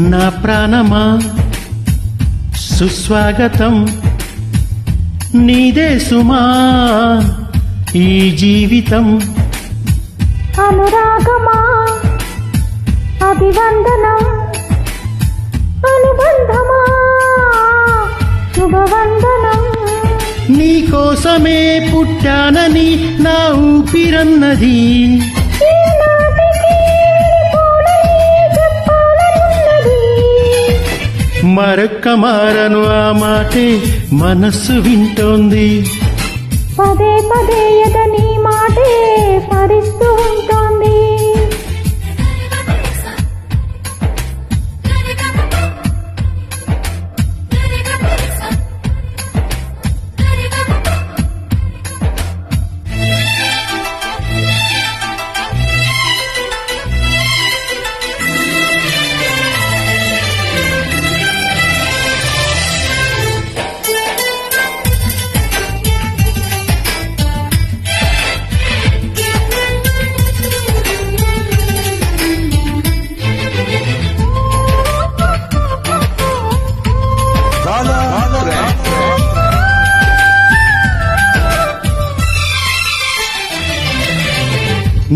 నా ప్రాణమా సుస్వాగతం నీదే సుమా ఈ జీవితం అనురాగమా అభివందనం అనుబంధమా శుభవందనం నీకోసమే పుట్టానని నా ఊపిరన్నది ఈనాటికి పోనని చెప్పాలనున్నది. మరొక్క మారను ఆ మాటే మనస్సు వింటోంది పదే పదే ఎదని మాటే స్మరిస్తూ ఉంటుంది.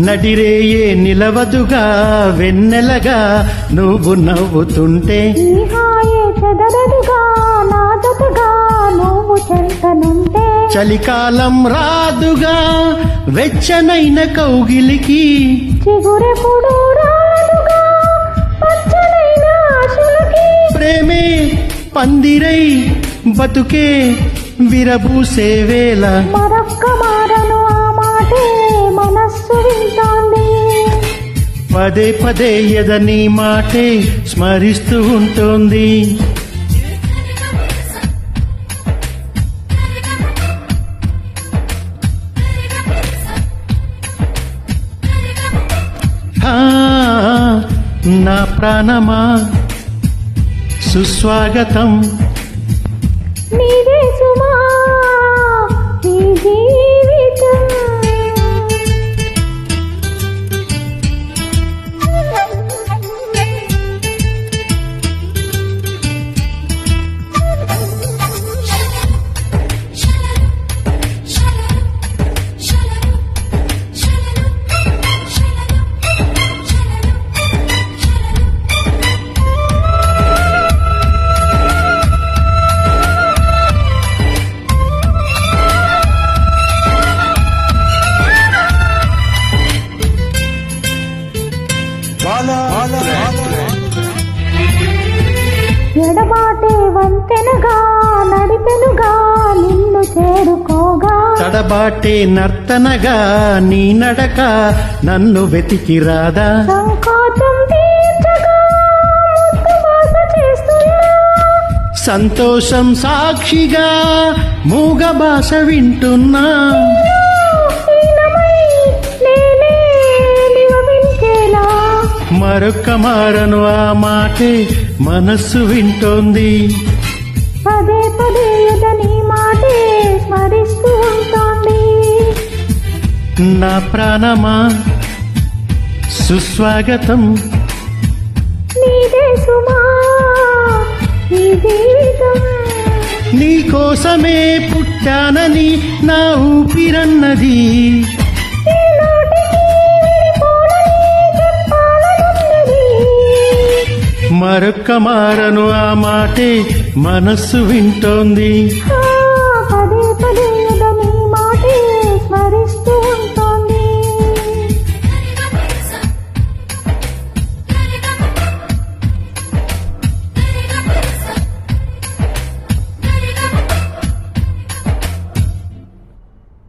నడిరేయే నిలవదుగా వెన్నెలగా నువ్వు నవ్వుతుంటే ఈ హాయే చెదరదుగా నా జతగా నువ్వు చెంతనుంటే చలికాలం రాదుగా వెచ్చనైన కౌగిలికి చిగురెప్పుడు రాదుగా పచ్చనైన ఆశలకి. ప్రేమే పందిరై బతుకే విరబూసే వేళ మరొక్క మారను ఆ మాటే మనస్సు వింటోంది. పదే పదే ఎదని మాటే స్మరిస్తూ ఉంటుంది ఆ, నా ప్రాణమా సుస్వాగతం నీదే సుమా ఈ జీవితం. ఎడబాటే వంతెనగా నడిపెనుగా నిన్ను చేరుకోగా తడబాటే నర్తనగా నీ నడక నన్ను వెతికి రాదా సంకోచం తీర్చగా ముద్దు వాస చేస్తున్నా. సంతోషం సాక్షిగా మూగ భాష వింటున్నా హీనమై నేనే నివమించేలా మరొక్క మారను ఆ మాటే మనస్సు వింటోంది పదే పదే ఎదని మాటే స్మరిస్తూ ఉంటుంది. నా ప్రాణమా సుస్వాగతం నీదే సుమా ఈ జీవితం. నీకోసమే పుట్టానని నా ఊపిరన్నది ఈనాటికి విడిపోనని చెప్పాలనున్నది. మరొక్క మారను ఆ మాటే మనస్సు వింటోంది ఆ